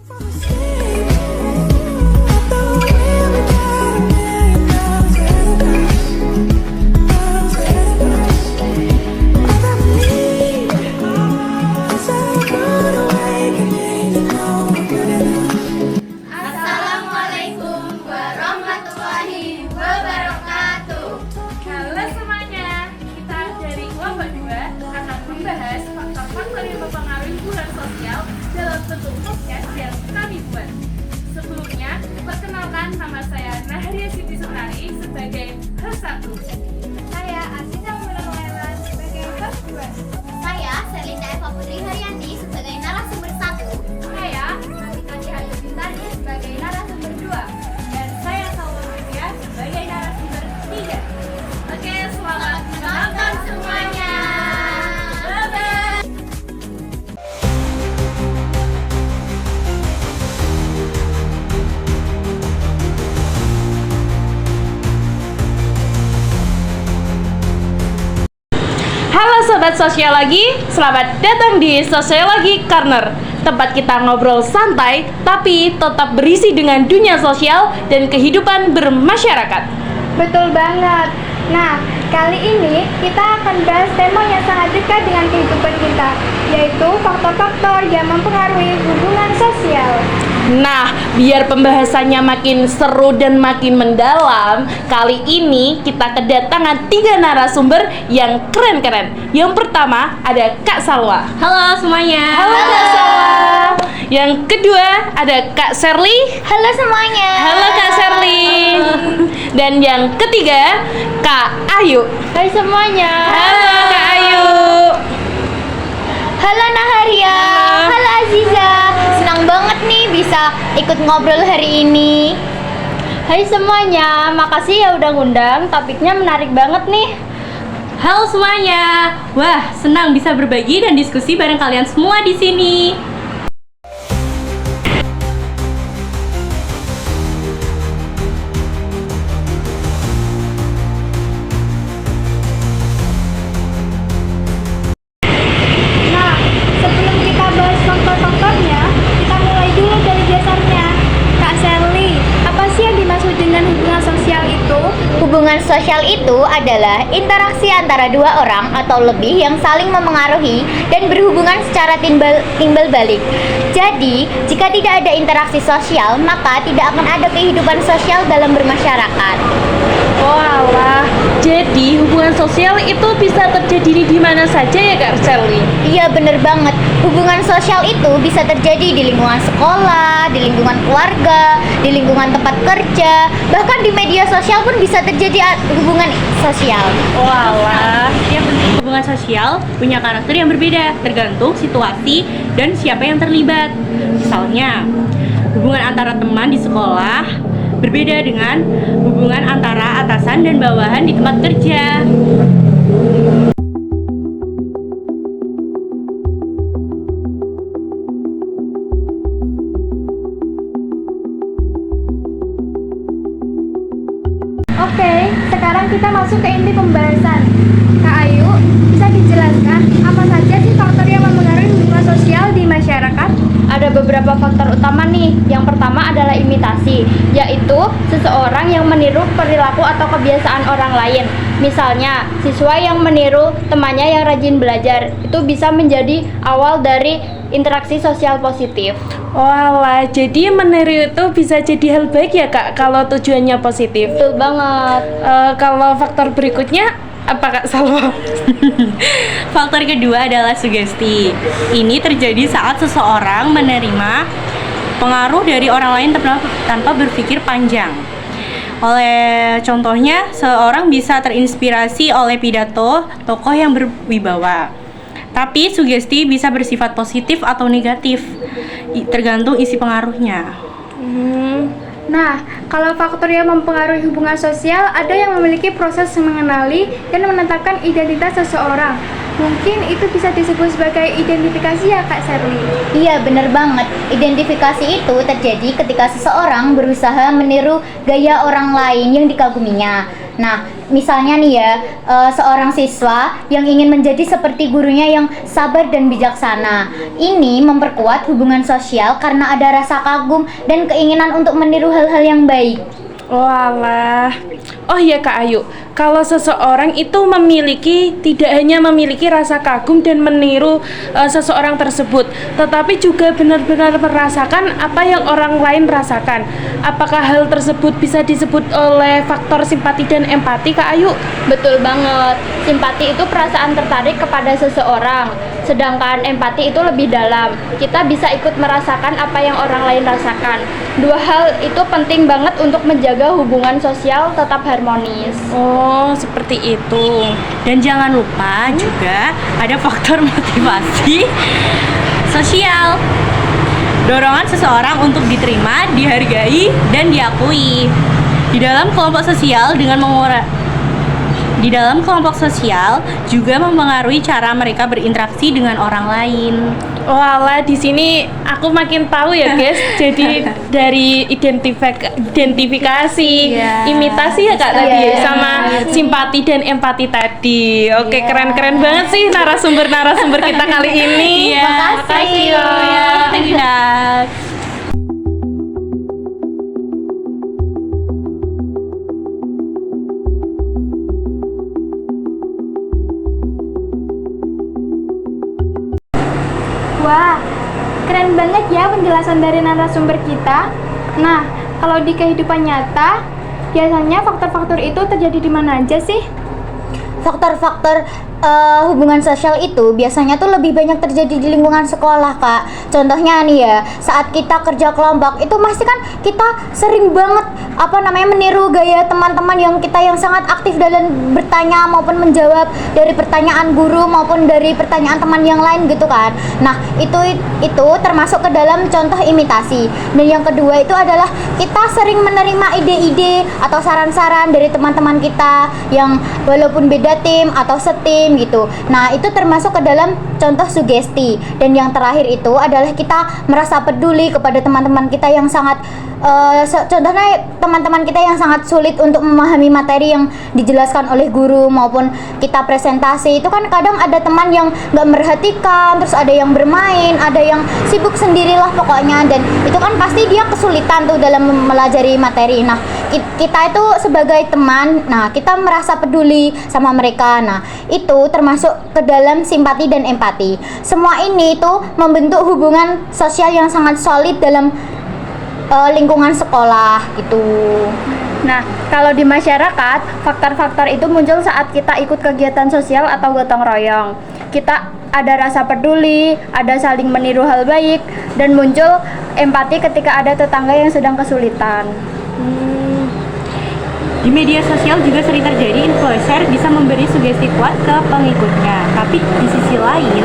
Assalamualaikum warahmatullahi wabarakatuh. Halo semuanya, kita dari kelompok 2 akan membahas faktor-faktor yang mempengaruhi hubungan sosial dalam bentuk podcast yang kami buat. Sebelumnya, perkenalkan nama saya Nahria Siti Sunari sebagai host 1. Saya Aziza Munawwara sebagai host 2. Saya Selinda Eva Putri Haryanti sebagai narasumber 1. Saya Nafita Dihayu Bintari sebagai narasumber 2. Dan saya Salwa Maria sebagai narasumber 3. Oke, selamat menonton semuanya. Bye-bye. Halo Sobat Sosiologi, selamat datang di Sosiologi Corner, tempat kita ngobrol santai tapi tetap berisi dengan dunia sosial dan kehidupan bermasyarakat. Betul banget. Nah, kali ini kita akan bahas tema yang sangat dekat dengan kehidupan kita, yaitu faktor-faktor yang mempengaruhi hubungan sosial. Nah, biar pembahasannya makin seru dan makin mendalam, kali ini kita kedatangan 3 narasumber yang keren-keren. Yang pertama ada Kak Salwa. Halo semuanya. Halo Kak Salwa. Yang kedua ada Kak Sherly. Halo semuanya. Halo Kak Sherly. Dan yang ketiga Kak Ayu. Hai semuanya. Halo Kak Ayu. Halo Naharia. Halo Aziza. Senang banget nih bisa ikut ngobrol hari ini. Hai semuanya, makasih ya udah ngundang. Topiknya menarik banget nih. Halo semuanya. Wah, senang bisa berbagi dan diskusi bareng kalian semua di sini. Nah, sebelum kita bahas faktor-faktornya, kita mulai dulu dari dasarnya. Kak Sherly, apa sih yang dimaksud dengan hubungan sosial itu? Hubungan sosial itu adalah interaksi antara dua orang atau lebih yang saling memengaruhi dan berhubungan secara timbal balik. Jadi, jika tidak ada interaksi sosial, maka tidak akan ada kehidupan sosial dalam bermasyarakat. Oh alah. Jadi hubungan sosial itu bisa terjadi di mana saja ya Kak Sherly? Iya bener banget. Hubungan sosial itu bisa terjadi di lingkungan sekolah, di lingkungan keluarga, di lingkungan tempat kerja, bahkan di media sosial pun bisa terjadi hubungan sosial. Oh alah. Yang penting hubungan sosial punya karakter yang berbeda tergantung situasi dan siapa yang terlibat. Misalnya, hubungan antara teman di sekolah berbeda dengan hubungan antara atasan dan bawahan di tempat kerja. Oke, sekarang kita masuk ke inti pembahasan. Kak Ayu, bisa dijelaskan apa saja sih faktor yang mempengaruhi hubungan sosial di masyarakat? Ada beberapa faktor utama nih. Yang pertama adalah imitasi, yaitu seseorang yang meniru perilaku atau kebiasaan orang lain. Misalnya, siswa yang meniru temannya yang rajin belajar, itu bisa menjadi awal dari interaksi sosial positif. Oh alah, jadi meniru itu bisa jadi hal baik ya Kak kalau tujuannya positif. Betul banget. Kalau faktor berikutnya apa Kak Salwa? Faktor kedua adalah sugesti. Ini terjadi saat seseorang menerima pengaruh dari orang lain tanpa berpikir panjang. Oleh contohnya, seorang bisa terinspirasi oleh pidato tokoh yang berwibawa. Tapi sugesti bisa bersifat positif atau negatif, tergantung isi pengaruhnya. Nah, kalau faktor yang mempengaruhi hubungan sosial, ada yang memiliki proses mengenali dan menetapkan identitas seseorang. Mungkin itu bisa disebut sebagai identifikasi ya Kak Sherly? Iya bener banget. Identifikasi itu terjadi ketika seseorang berusaha meniru gaya orang lain yang dikaguminya. Nah, Misalnya nih ya, seorang siswa yang ingin menjadi seperti gurunya yang sabar dan bijaksana. Ini memperkuat hubungan sosial karena ada rasa kagum dan keinginan untuk meniru hal-hal yang baik. Walah. Oh iya Kak Ayu, kalau seseorang itu tidak hanya memiliki rasa kagum dan meniru seseorang tersebut, tetapi juga benar-benar merasakan apa yang orang lain rasakan. Apakah hal tersebut bisa disebut oleh faktor simpati dan empati, Kak Ayu? Betul banget. Simpati itu perasaan tertarik kepada seseorang, sedangkan empati itu lebih dalam. Kita bisa ikut merasakan apa yang orang lain rasakan. Dua hal itu penting banget untuk menjaga hubungan sosial tetap harmonis. Oh, seperti itu. Dan jangan lupa juga ada faktor motivasi sosial. Dorongan seseorang untuk diterima, dihargai, dan diakui. Di dalam kelompok sosial juga mempengaruhi cara mereka berinteraksi dengan orang lain. Oh alah, di sini aku makin tahu ya guys. Jadi dari identifikasi, imitasi ya Kak tadi, sama simpati dan empati tadi. Oke, keren-keren banget sih narasumber kita kali ini. Makasih. Tidak. Wah, keren banget ya penjelasan dari narasumber kita. Nah, kalau di kehidupan nyata, biasanya faktor-faktor itu terjadi di mana aja sih? Faktor-faktor hubungan sosial itu biasanya tuh lebih banyak terjadi di lingkungan sekolah, Kak. Contohnya nih ya, saat kita kerja kelompok itu pasti kan kita sering banget meniru gaya teman-teman yang sangat aktif dalam bertanya maupun menjawab dari pertanyaan guru maupun dari pertanyaan teman yang lain gitu kan. Nah, itu termasuk ke dalam contoh imitasi. Dan yang kedua itu adalah kita sering menerima ide-ide atau saran-saran dari teman-teman kita yang walaupun beda tim atau setim gitu. Nah, itu termasuk ke dalam contoh sugesti. Dan yang terakhir itu adalah kita merasa peduli kepada teman-teman kita yang sangat contohnya teman-teman kita yang sangat sulit untuk memahami materi yang dijelaskan oleh guru maupun kita presentasi. Itu kan kadang ada teman yang gak merhatikan, terus ada yang bermain, ada yang sibuk sendirilah pokoknya, dan itu kan pasti dia kesulitan tuh dalam mempelajari materi. Nah, kita itu sebagai teman, nah kita merasa peduli sama mereka. Nah, itu termasuk ke dalam simpati dan empati. Semua ini tuh membentuk hubungan sosial yang sangat solid dalam lingkungan sekolah gitu. Nah, kalau di masyarakat, faktor-faktor itu muncul saat kita ikut kegiatan sosial atau gotong royong. Kita ada rasa peduli, ada saling meniru hal baik, dan muncul empati ketika ada tetangga yang sedang kesulitan. Di media sosial juga sering terjadi influencer bisa memberi sugesti kuat ke pengikutnya. Tapi di sisi lain,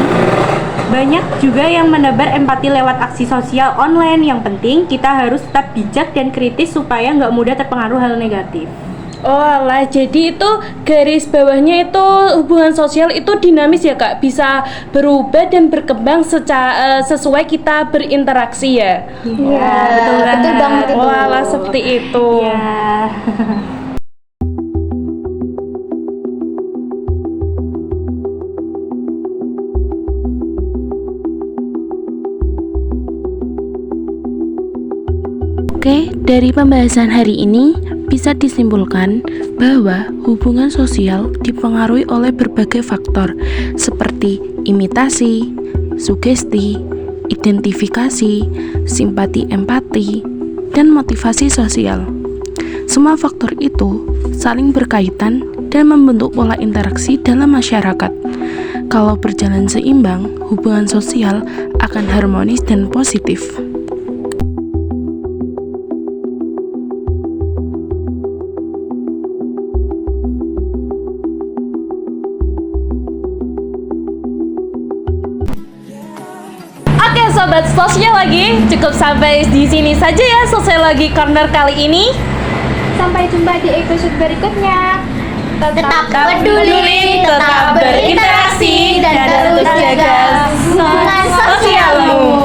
banyak juga yang menebar empati lewat aksi sosial online. Yang penting kita harus tetap bijak dan kritis supaya nggak mudah terpengaruh hal negatif. Oh alah, jadi itu garis bawahnya itu hubungan sosial itu dinamis ya Kak, bisa berubah dan berkembang sesuai kita berinteraksi ya. Iya, betul banget itu. Oh alah, seperti itu. Oke, dari pembahasan hari ini bisa disimpulkan bahwa hubungan sosial dipengaruhi oleh berbagai faktor seperti imitasi, sugesti, identifikasi, simpati empati, dan motivasi sosial. Semua faktor itu saling berkaitan dan membentuk pola interaksi dalam masyarakat. Kalau berjalan seimbang, hubungan sosial akan harmonis dan positif. Sobat sosial lagi, cukup sampai di sini saja ya, selesai lagi corner kali ini. Sampai jumpa di episode berikutnya. Tetap peduli, tetap berinteraksi, dan terus jaga hubungan sosialmu.